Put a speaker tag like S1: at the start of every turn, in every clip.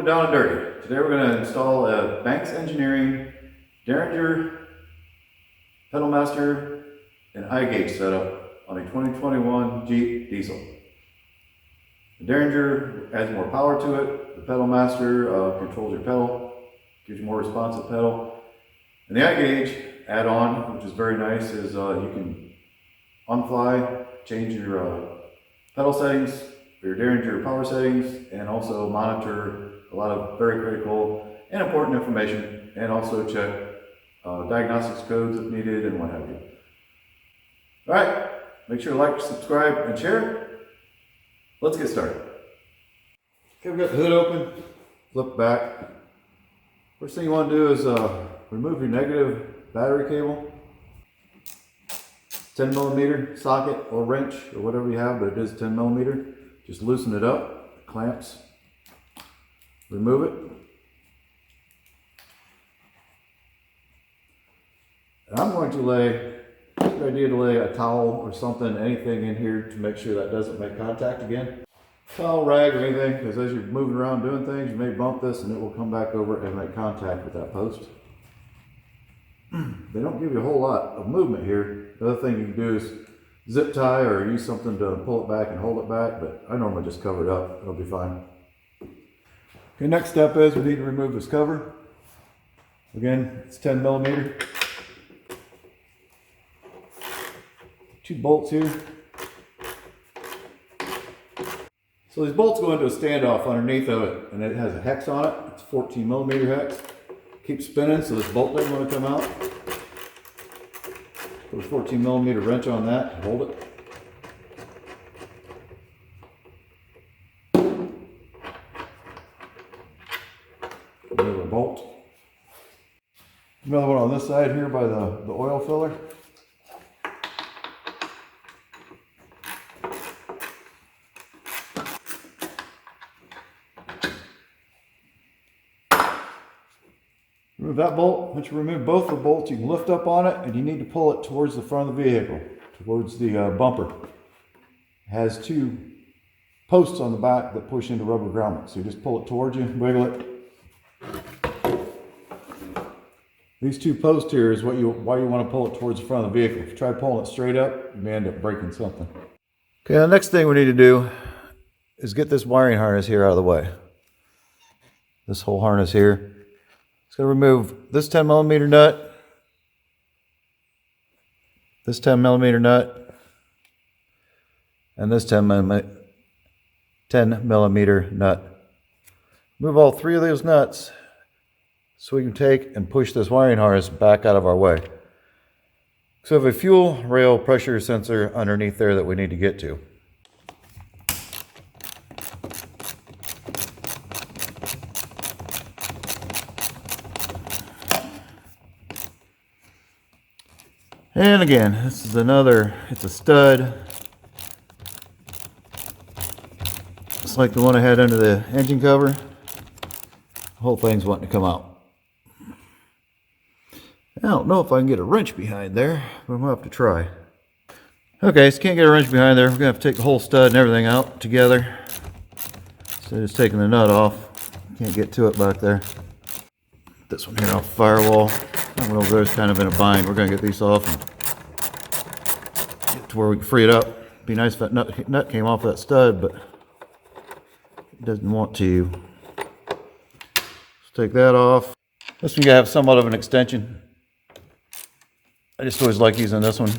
S1: Welcome to Down and Dirty. Today we're going to install a Banks Engineering Derringer Pedal Master and iGauge setup on a 2021 Jeep diesel. The Derringer adds more power to it. The Pedal Master controls your pedal, gives you more responsive pedal. And the iGauge add-on, which is very nice, is you can on fly change your pedal settings, your Derringer power settings, and also monitor a lot of very critical and important information, and also check diagnostics codes if needed and what have you. All right, make sure to like, subscribe, and share. Let's get started. Okay, we've got the hood open, flip back. First thing you want to do is remove your negative battery cable. 10mm socket or wrench or whatever you have, but it is 10mm. Just loosen it up, clamps, remove it. And I'm going to it's a good idea to lay a towel or something, anything in here to make sure that doesn't make contact again. Towel, rag, or anything, because as you're moving around doing things, you may bump this and it will come back over and make contact with that post. They don't give you a whole lot of movement here. The other thing you can do is zip tie or use something to pull it back and hold it back, but I normally just cover it up. It'll be fine. Okay, next step is we need to remove this cover. Again, it's 10mm. 2 bolts here. So these bolts go into a standoff underneath of it, and it has a hex on it. It's 14mm hex. Keep spinning so this bolt doesn't want to come out. Put a 14mm wrench on that and hold it. Another bolt. Another one on this side here by the oil filler. Remove that bolt. Once you remove both the bolts, you can lift up on it, and you need to pull it towards the front of the vehicle, towards the bumper. It has 2 posts on the back that push into rubber grommets. So you just pull it towards you, wiggle it. These 2 posts here is why you want to pull it towards the front of the vehicle. If you try pulling it straight up, you may end up breaking something. Okay, the next thing we need to do is get this wiring harness here out of the way. This whole harness here. It's going to remove this 10mm nut, this 10mm nut, and this 10mm nut. Move all 3 of those nuts so we can take and push this wiring harness back out of our way. So we have a fuel rail pressure sensor underneath there that we need to get to. And again, this is it's a stud. It's like the one I had under the engine cover. The whole thing's wanting to come out. I don't know if I can get a wrench behind there, but I'm going to have to try. Okay, so can't get a wrench behind there. We're going to have to take the whole stud and everything out together. So just taking the nut off. Can't get to it back there. This one here off the firewall. That one over there is kind of in a bind. We're going to get these off and get to where we can free it up. It'd be nice if that nut came off that stud, but it doesn't want to. Let's take that off. This one you have somewhat of an extension. I just always like using this one.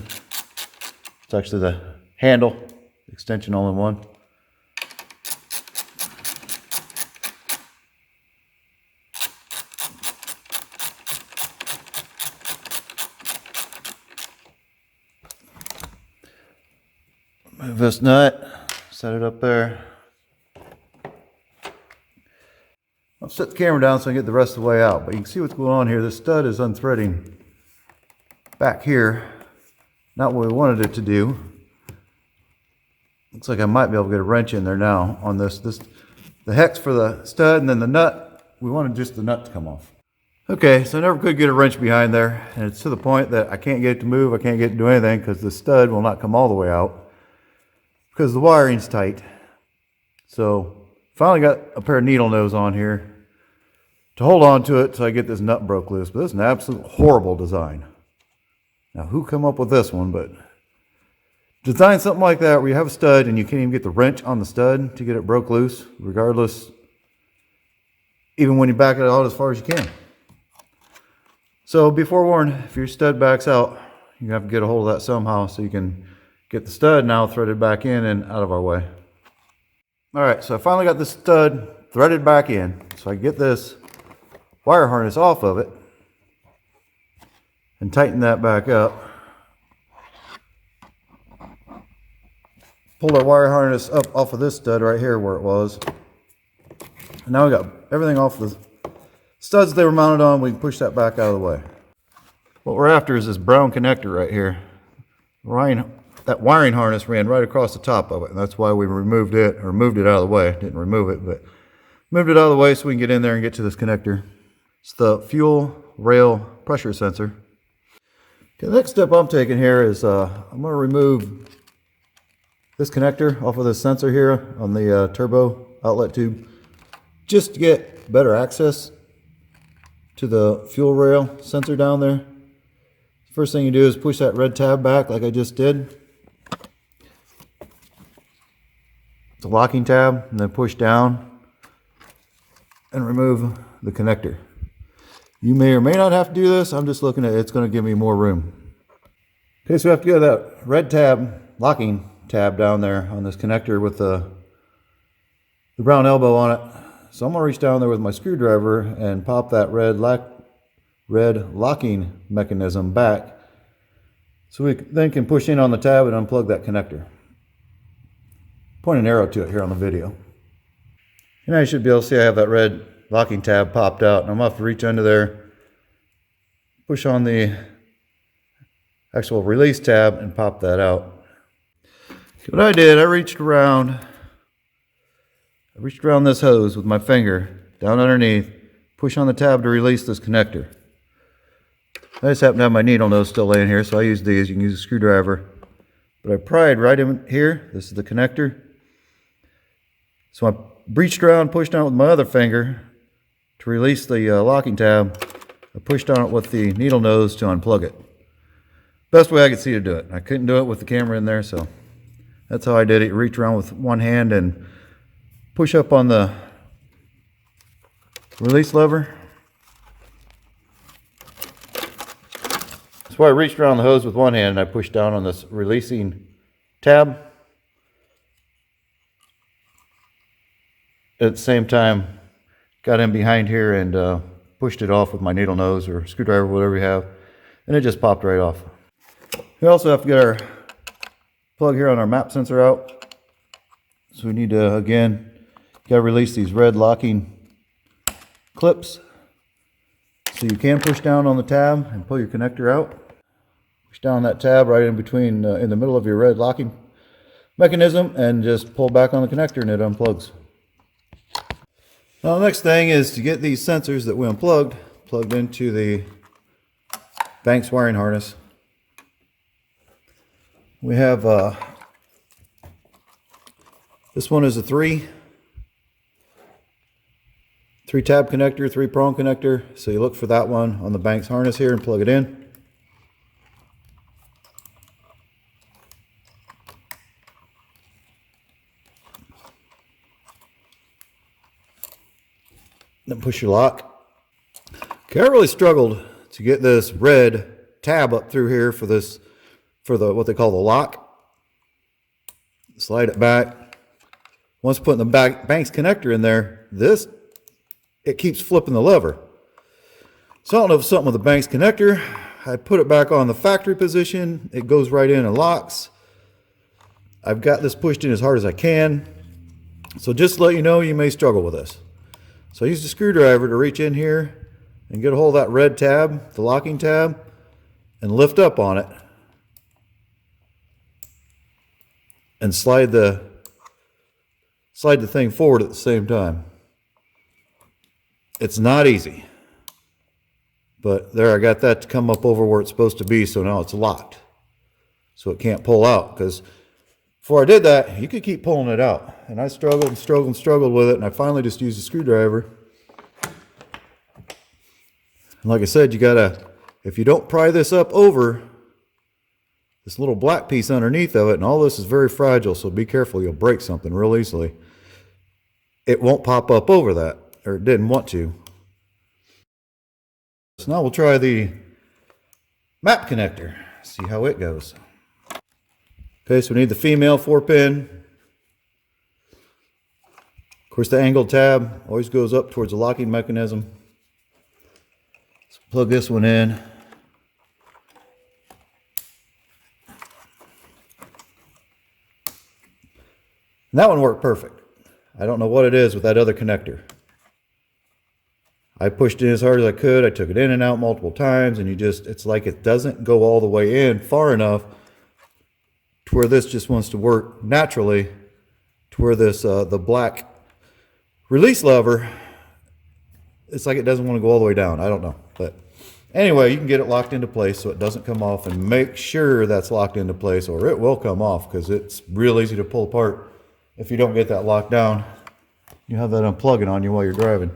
S1: It's actually the handle, extension all in one. Move this nut, set it up there. I'll set the camera down so I can get the rest of the way out, but you can see what's going on here. The stud is unthreading back here. Not what we wanted it to do. Looks like I might be able to get a wrench in there now on this. The hex for the stud and then the nut, we wanted just the nut to come off. Okay, so I never could get a wrench behind there, and it's to the point that I can't get it to move, I can't get it to do anything because the stud will not come all the way out because the wiring's tight. So finally got a pair of needle nose on here. to hold on to it so I get this nut broke loose. But this is an absolute horrible design. Now, who come up with this one? But design something like that where you have a stud and you can't even get the wrench on the stud to get it broke loose, regardless, even when you back it out as far as you can. So be forewarned, if your stud backs out, you have to get a hold of that somehow so you can get the stud now threaded back in and out of our way. All right, so I finally got the stud threaded back in. So I get this wire harness off of it and tighten that back up. Pull our wire harness up off of this stud right here where it was. And now we got everything off the studs they were mounted on. We can push that back out of the way. What we're after is this brown connector right here. That wiring harness ran right across the top of it, and that's why we removed it, or moved it out of the way. Didn't remove it, but moved it out of the way so we can get in there and get to this connector. It's the fuel rail pressure sensor. Okay, the next step I'm taking here is I'm going to remove this connector off of this sensor here on the turbo outlet tube, just to get better access to the fuel rail sensor down there. First thing you do is push that red tab back like I just did. It's a locking tab, and then push down and remove the connector. You may or may not have to do this. I'm just looking at it. It's going to give me more room. Okay, so we have to get that red tab, locking tab down there on this connector with the brown elbow on it. So I'm going to reach down there with my screwdriver and pop that red locking mechanism back so we then can push in on the tab and unplug that connector. Point an arrow to it here on the video. And now you should be able to see I have that red locking tab popped out, and I'm going to have to reach under there, push on the actual release tab and pop that out. What I did, I reached around this hose with my finger down underneath, push on the tab to release this connector. I just happen to have my needle nose still laying here, so I use these. You can use a screwdriver. But I pried right in here. This is the connector. So I reached around, pushed on it with my other finger to release the locking tab. I pushed on it with the needle nose to unplug it. Best way I could see to do it. I couldn't do it with the camera in there, so that's how I did it. You reach around with one hand and push up on the release lever. That's why I reached around the hose with one hand and I pushed down on this releasing tab. At the same time, got in behind here and pushed it off with my needle nose or screwdriver, whatever you have, and it just popped right off. We also have to get our plug here on our map sensor out. So we need to, again, got to release these red locking clips. So you can push down on the tab and pull your connector out. Push down that tab right in between, in the middle of your red locking mechanism, and just pull back on the connector and it unplugs. Now the next thing is to get these sensors that we unplugged plugged into the Banks wiring harness. We have this one is a three tab connector, 3-prong connector. So you look for that one on the Banks harness here and plug it in. Then push your lock. Okay, I really struggled to get this red tab up through here for the what they call the lock. Slide it back. Once putting the Banks connector in there, it keeps flipping the lever. So I don't know if it's something with the Banks connector. I put it back on the factory position. It goes right in and locks. I've got this pushed in as hard as I can. So just to let you know, you may struggle with this. So I used a screwdriver to reach in here and get a hold of that red tab, the locking tab, and lift up on it. And slide the thing forward at the same time. It's not easy. But there, I got that to come up over where it's supposed to be, so now it's locked. So it can't pull out, because before I did that, you could keep pulling it out. And I struggled and struggled and struggled with it, and I finally just used a screwdriver And like I said, you gotta, if you don't pry this up over this little black piece underneath of it, and all this is very fragile, so be careful, you'll break something real easily. It won't pop up over that, or it didn't want to. So now we'll try the map connector, see how it goes. Okay, so we need the female 4-pin. Of course, the angled tab always goes up towards the locking mechanism. Let's plug this one in. And that one worked perfect. I don't know what it is with that other connector. I pushed it as hard as I could. I took it in and out multiple times, and it's like it doesn't go all the way in far enough to where this just wants to work naturally, to where this, the black release lever, it's like it doesn't want to go all the way down. I don't know. But anyway, you can get it locked into place so it doesn't come off, and make sure that's locked into place or it will come off, because it's real easy to pull apart if you don't get that locked down. You have that unplugging on you while you're driving.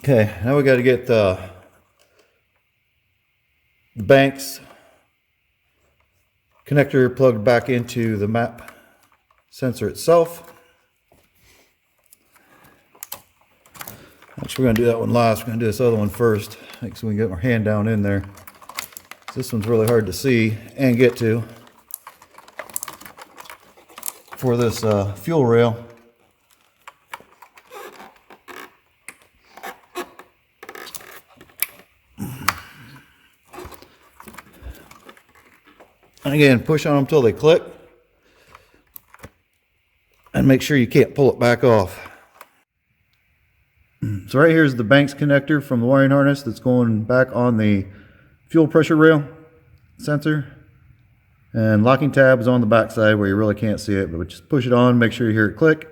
S1: Okay, now we got to get the Banks connector plugged back into the map sensor itself. Actually, we're going to do that one last. We're going to do this other one first, so we can get our hand down in there. This one's really hard to see and get to for this fuel rail. And again, push on them until they click. And make sure you can't pull it back off. So right here is the Banks connector from the wiring harness that's going back on the fuel pressure rail sensor. And locking tab is on the back side where you really can't see it, but just push it on, make sure you hear it click.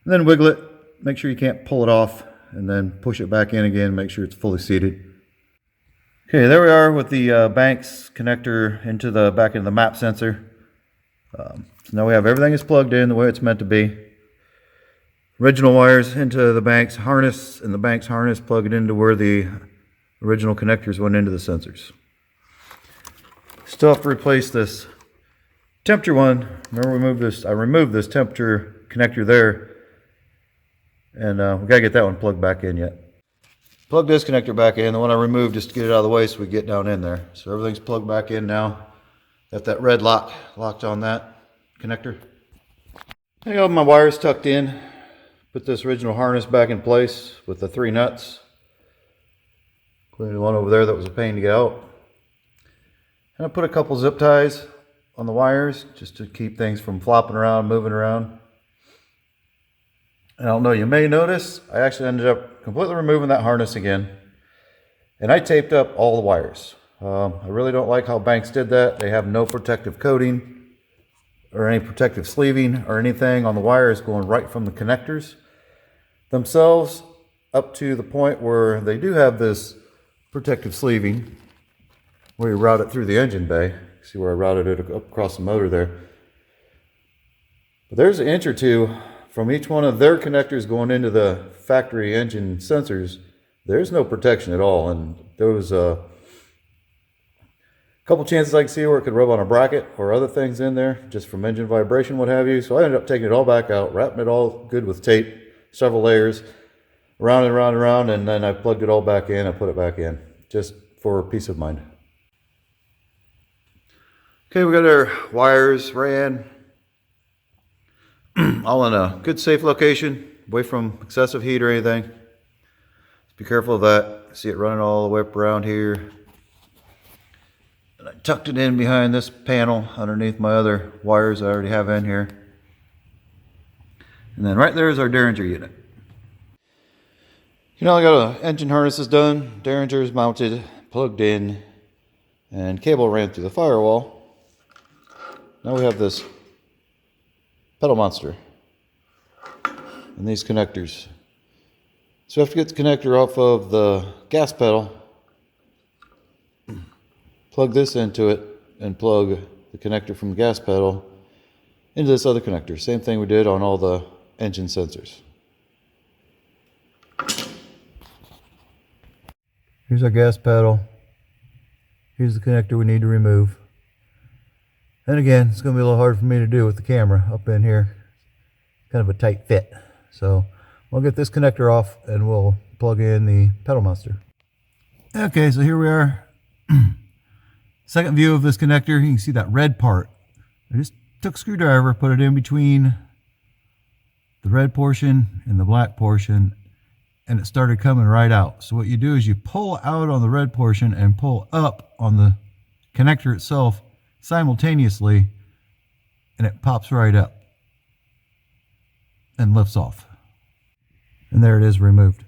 S1: And then wiggle it, make sure you can't pull it off, and then push it back in again, make sure it's fully seated. Okay, there we are with the Banks connector into the back into the map sensor. So now we have everything is plugged in the way it's meant to be. Original wires into the Banks harness, and the Banks harness plug it into where the original connectors went into the sensors. Still have to replace this temperature one. Remember, I removed this temperature connector there, and we gotta get that one plugged back in yet. Plug this connector back in, the one I removed just to get it out of the way so we get down in there. So everything's plugged back in now. Got that red lock locked on that connector. I got my wires tucked in. Put this original harness back in place with the 3 nuts, including the one over there that was a pain to get out. And I put a couple zip ties on the wires just to keep things from flopping around, moving around. And I don't know, you may notice, I actually ended up completely removing that harness again. And I taped up all the wires. I really don't like how Banks did that. They have no protective coating or any protective sleeving or anything on the wires going right from the connectors themselves up to the point where they do have this protective sleeving where you route it through the engine bay. See where I routed it up across the motor there. But there's an inch or two from each one of their connectors going into the factory engine sensors. There's no protection at all, and there was a couple chances I could see where it could rub on a bracket or other things in there, just from engine vibration, what have you. So I ended up taking it all back out, wrapping it all good with tape, several layers, around and around and around, and then I plugged it all back in. I put it back in, just for peace of mind. Okay, we got our wires ran all in a good safe location, away from excessive heat or anything. Just be careful of that. See it running all the way up around here. And I tucked it in behind this panel underneath my other wires I already have in here. And then right there is our Derringer unit. You know, I got an engine harnesses done, Derringer is mounted, plugged in, and cable ran through the firewall. Now we have this pedal monster and these connectors. So we have to get the connector off of the gas pedal, plug this into it, and plug the connector from the gas pedal into this other connector. Same thing we did on all the engine sensors.
S2: Here's our gas pedal. Here's the connector we need to remove. And again, it's going to be a little hard for me to do with the camera up in here. Kind of a tight fit. So we'll get this connector off and we'll plug in the pedal monster. Okay, so here we are. Second view of this connector. You can see that red part. I just took a screwdriver, put it in between the red portion and the black portion, and it started coming right out. So what you do is you pull out on the red portion and pull up on the connector itself simultaneously, and it pops right up and lifts off. And there it is, removed.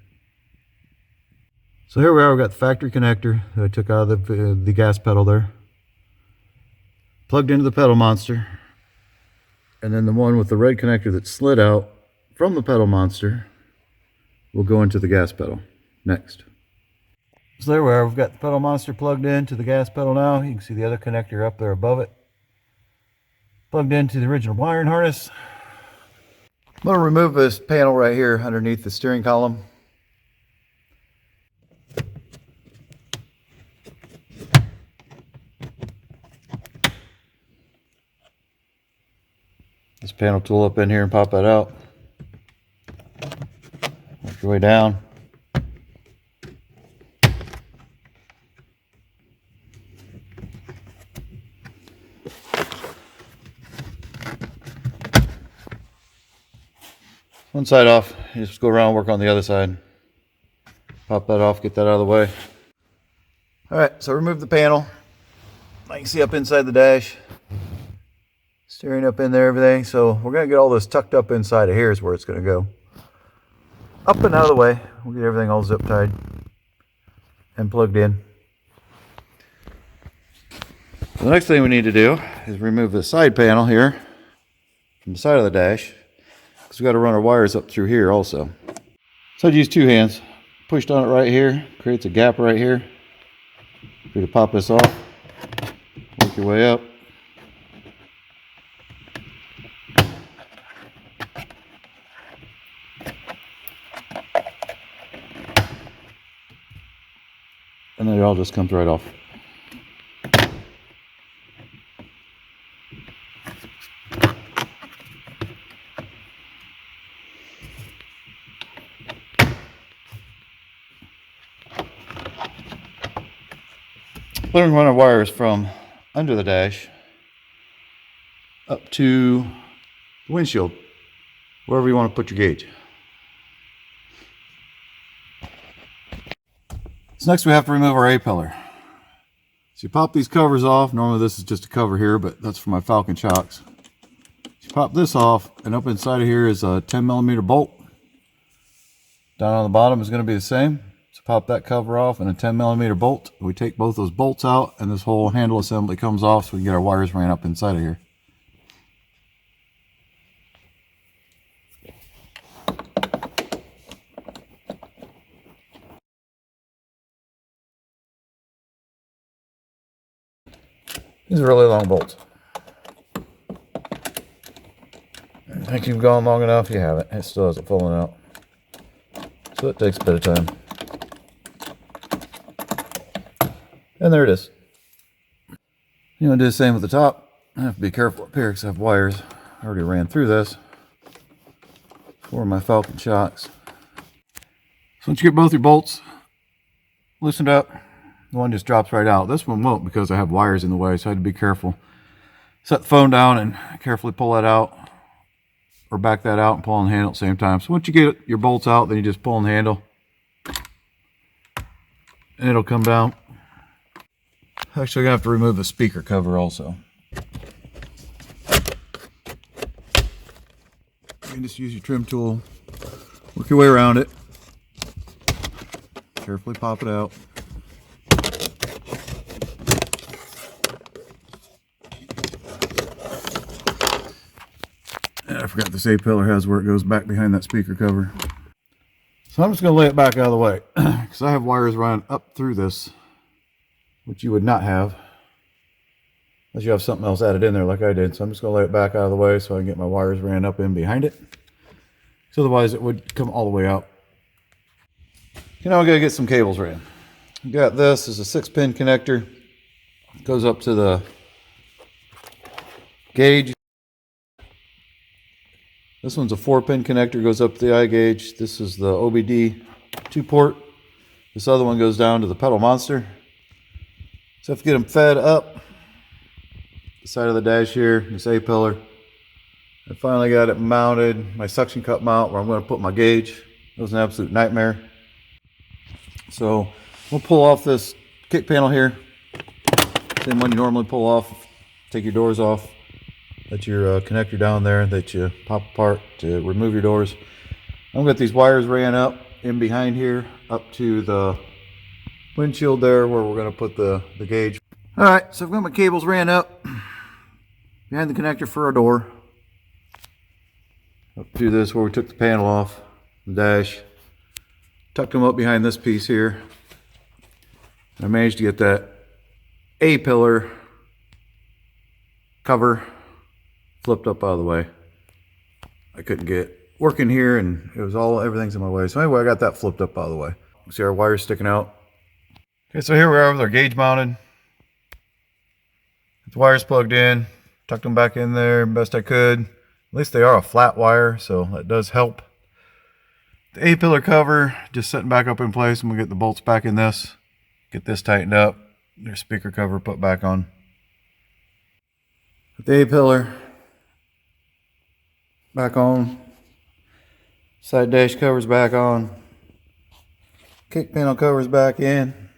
S2: So here we are, we've got the factory connector that I took out of the gas pedal there. Plugged into the pedal monster. And then the one with the red connector that slid out from the pedal monster will go into the gas pedal next. So there we are, we've got the pedal monster plugged into the gas pedal now. You can see the other connector up there above it. Plugged into the original wiring harness. I'm going to remove this panel right here underneath the steering column. This panel tool up in here and pop that out. Work your way down. One side off, you just go around and work on the other side. Pop that off, get that out of the way. Alright, so remove the panel. You can see up inside the dash. Steering up in there, everything. So we're going to get all this tucked up inside of here is where it's going to go. Up and out of the way. We'll get everything all zip tied and plugged in. So the next thing we need to do is remove the side panel here from the side of the dash, because we've got to run our wires up through here also. So I'd use two hands. Pushed on it right here, creates a gap right here. For you to pop this off, work your way up. And then it all just comes right off. We're going to run our wires from under the dash up to the windshield, wherever you want to put your gauge. So next we have to remove our A-pillar. So you pop these covers off. Normally this is just a cover here, but that's for my Falcon shocks. So you pop this off, and up inside of here is a 10mm bolt. Down on the bottom is going to be the same. So pop that cover off and a 10mm bolt. We take both those bolts out, and this whole handle assembly comes off so we can get our wires ran up inside of here. These are really long bolts. I think you've gone long enough. You haven't. It still hasn't fallen out. So it takes a bit of time. And there it is. You want to do the same with the top. I have to be careful up here because I have wires. I already ran through this for my Falcon shocks. So once you get both your bolts loosened up, the one just drops right out. This one won't because I have wires in the way, so I had to be careful. Set the phone down and carefully pull that out, or back that out and pull on the handle at the same time. So once you get your bolts out, then you just pull on the handle and it'll come down. Actually, I'm going to have to remove the speaker cover also. You can just use your trim tool, work your way around it, carefully pop it out. And I forgot this A-pillar has where it goes back behind that speaker cover. So I'm just going to lay it back out of the way because I have wires running up through this, which you would not have unless you have something else added in there like I did. So I'm just going to lay it back out of the way so I can get my wires ran up in behind it. So otherwise it would come all the way out. You know, I'm going to get some cables ran.
S1: got this is a 6-pin connector. It goes up to the gauge. This one's a 4-pin connector, goes up to the iGauge. This is the OBDII port. This other one goes down to the pedal monster. So I have to get them fed up the side of the dash here, this A-pillar. I finally got it mounted, my suction cup mount where I'm going to put my gauge. It was an absolute nightmare. So we'll pull off this kick panel here. Same one you normally pull off. Take your doors off. That's your connector down there that you pop apart to remove your doors. I've got these wires ran up in behind here up to the windshield there where we're going to put the gauge. Alright, so I've got my cables ran up behind the connector for our door. Up to this where we took the panel off, the dash. Tucked them up behind this piece here. I managed to get that A-pillar cover flipped up out of the way. I couldn't get working here and it was everything's in my way. So anyway, I got that flipped up out of the way. See our wires sticking out. Okay, so here we are with our gauge mounted. The wires plugged in, tucked them back in there best I could. At least they are a flat wire, so that does help. The A-pillar cover just sitting back up in place, and we'll get the bolts back in this. Get this tightened up. Their speaker cover put back on. Put the A-pillar back on. Side dash covers back on. Kick panel covers back in.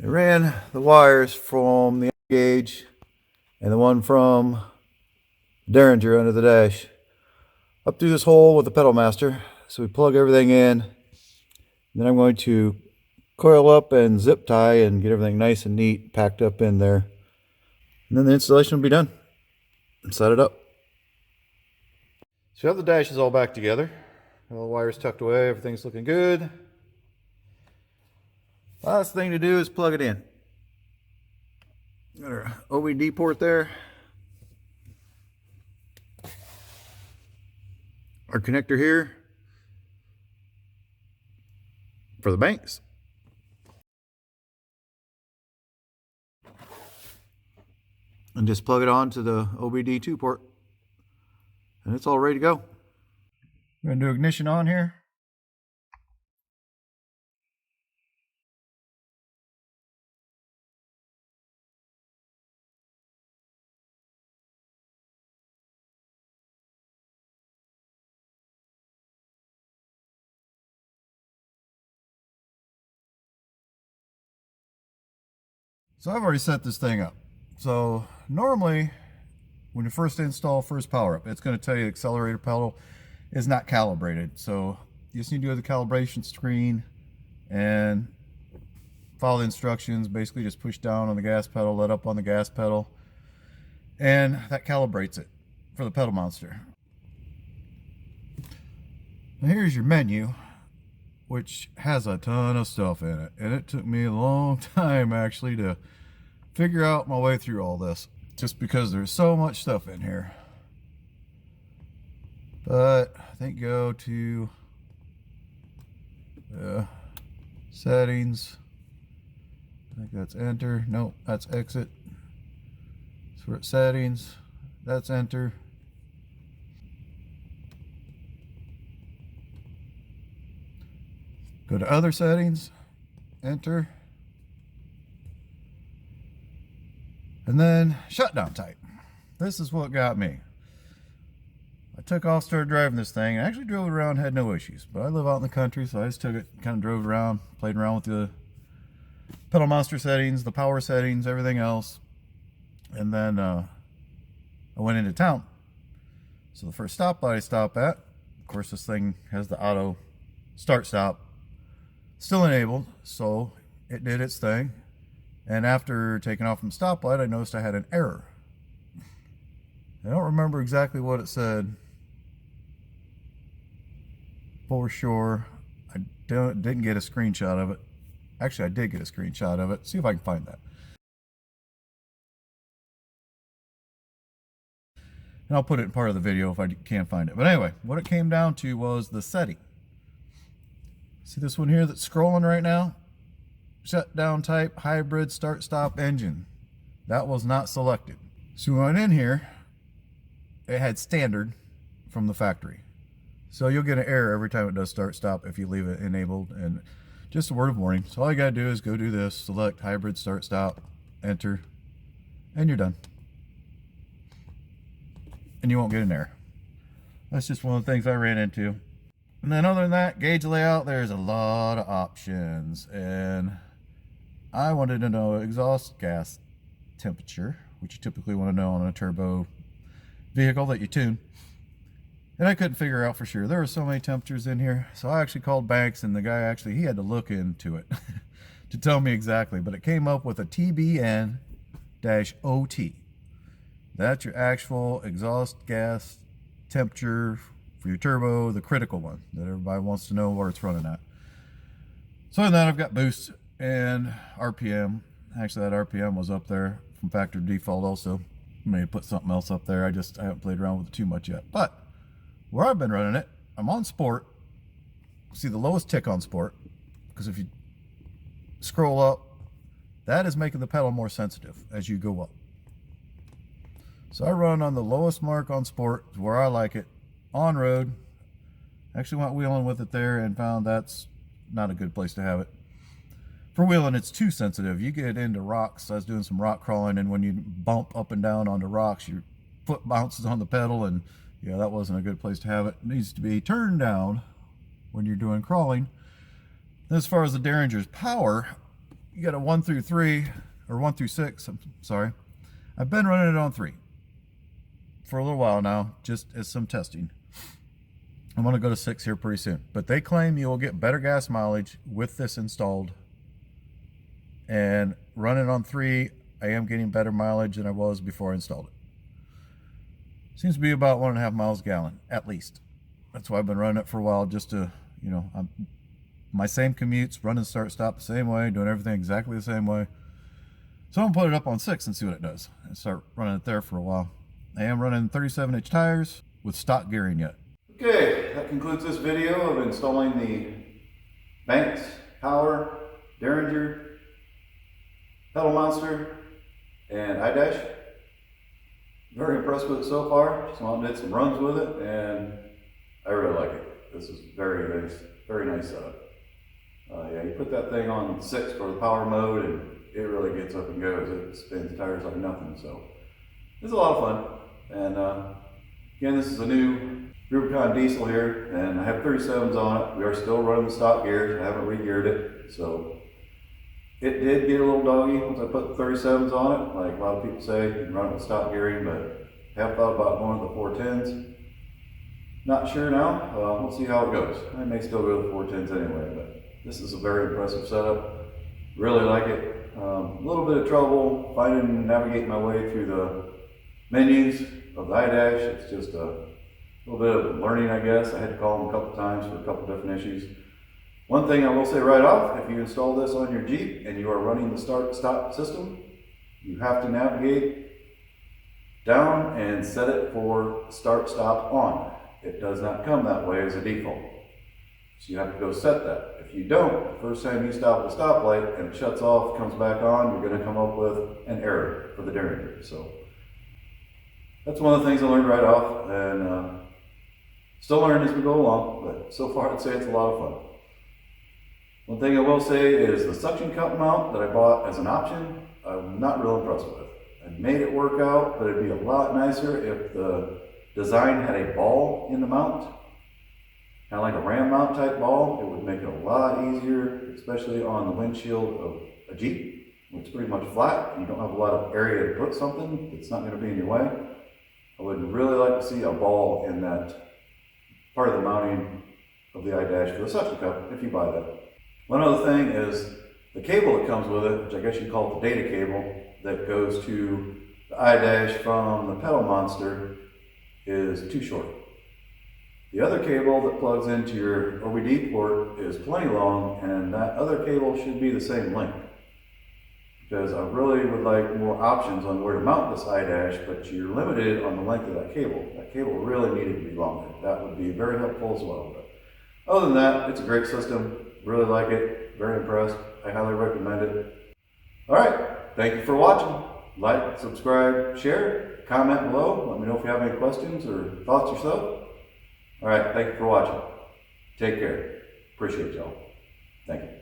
S1: I ran the wires from the gauge and the one from Derringer under the dash up through this hole with the pedal master. So we plug everything in. Then I'm going to coil up and zip tie and get everything nice and neat packed up in there. And then the installation will be done. And set it up. So you have the dashes all back together. All the wires tucked away, everything's looking good. Last thing to do is plug it in. Got our OBD port there. Our connector here for the banks. And just plug it on to the OBDII port. And it's all ready to go. I'm going to do ignition on here. So I've already set this thing up. So normally when you first install first power up, it's going to tell you the accelerator pedal is not calibrated. So you just need to go to the calibration screen and follow the instructions. Basically just push down on the gas pedal, let up on the gas pedal, and that calibrates it for the pedal monster. Now here's your menu, which has a ton of stuff in it, and it took me a long time actually to figure out my way through all this, just because there's so much stuff in here. But I think go to settings. I think that's enter. Nope, that's exit. So we're at settings. That's enter. Go to other settings, enter, and then shutdown type. This is what got me. I took off, started driving this thing, and actually drove it around, had no issues. But I live out in the country, so I just took it, kind of drove it around, played around with the pedal monster settings, the power settings, everything else. And then I went into town. So the first stoplight I stop at, of course this thing has the auto start stop still enabled, so it did its thing. And after taking off from stoplight, I noticed I had an error. I don't remember exactly what it said for sure. I didn't get a screenshot of it. Actually, I did get a screenshot of it. See if I can find that. And I'll put it in part of the video if I can't find it. But anyway, what it came down to was the setting. See this one here that's scrolling right now? shutdown type hybrid start-stop engine. That was not selected. So we went in here, it had standard from the factory. So you'll get an error every time it does start-stop if you leave it enabled, and just a word of warning. So all you gotta do is go do this, select hybrid start-stop, enter, and you're done. And you won't get an error. That's just one of the things I ran into. And then other than that, gauge layout, there's a lot of options. And I wanted to know exhaust gas temperature, which you typically want to know on a turbo vehicle that you tune. And I couldn't figure out for sure. There were so many temperatures in here. So I actually called Banks, and the guy he had to look into it to tell me exactly. But it came up with a TBN-OT. That's your actual exhaust gas temperature for your turbo, the critical one that everybody wants to know where it's running at. So then I've got boost and RPM. Actually, that RPM was up there from factory default also. May put something else up there. I haven't played around with it too much yet. But where I've been running it, I'm on sport. See the lowest tick on sport, because if you scroll up, that is making the pedal more sensitive as you go up. So I run on the lowest mark on sport, where I like it. On road, actually went wheeling with it there and found that's not a good place to have it. For wheeling, it's too sensitive. You get into rocks. I was doing some rock crawling, and when you bump up and down onto rocks, your foot bounces on the pedal, and yeah, that wasn't a good place to have it. It needs to be turned down when you're doing crawling. As far as the Derringer's power, you got a 1 through 3, or 1 through 6, I'm sorry. I've been running it on 3 for a little while now, just as some testing. I'm going to go to 6 here pretty soon. But they claim you will get better gas mileage with this installed. And running on 3, I am getting better mileage than I was before I installed it. Seems to be about 1.5 miles a gallon, at least. That's why I've been running it for a while, just to, you know, my same commutes, running start stop the same way, doing everything exactly the same way. So I'm going to put it up on 6 and see what it does, and start running it there for a while. I am running 37-inch tires with stock gearing yet. Okay, that concludes this video of installing the Banks, Power, Derringer, Peddle Monster, and iDash. Very impressed with it so far. Just want to did some runs with it, and I really like it. This is very nice setup. Yeah, you put that thing on 6 for the power mode, and it really gets up and goes. It spins tires like nothing, so it's a lot of fun. And again, this is a new Rubicon diesel here, and I have 37s on it. We are still running the stock gears. I haven't re-geared it, so it did get a little doggy once I put the 37s on it. Like a lot of people say, you can run it with stock gearing, but I have thought about going to the 410s. Not sure now. We'll see how it goes. I may still go to the 410s anyway, but this is a very impressive setup. Really like it. A little bit of trouble navigating my way through the menus of the iDash. It's just a little bit of learning, I guess. I had to call them a couple times for a couple different issues. One thing I will say right off, if you install this on your Jeep and you are running the start-stop system, you have to navigate down and set it for start-stop on. It does not come that way as a default. So you have to go set that. If you don't, the first time you stop at a stoplight and it shuts off, comes back on, you're going to come up with an error for the Derringer. So that's one of the things I learned right off, and still learning as we go along, but so far I'd say it's a lot of fun. One thing I will say is the suction cup mount that I bought as an option, I'm not real impressed with. I made it work out, but it'd be a lot nicer if the design had a ball in the mount, kind of like a ram mount type ball. It would make it a lot easier, especially on the windshield of a Jeep. It's pretty much flat. You don't have a lot of area to put something. It's not going to be in your way. I would really like to see a ball in that part of the mounting of the iDash for the suction cup, if you buy that. One other thing is the cable that comes with it, which I guess you call it the data cable, that goes to the iDash from the Peddle Monster, is too short. The other cable that plugs into your OBDII port is plenty long, and that other cable should be the same length. Because I really would like more options on where to mount this iDash, but you're limited on the length of that cable. That cable really needed to be longer. That would be very helpful as well. But other than that, it's a great system. Really like it. Very impressed. I highly recommend it. All right, thank you for watching. Like, subscribe, share, comment below. Let me know if you have any questions or thoughts yourself. All right, thank you for watching. Take care. Appreciate y'all. Thank you.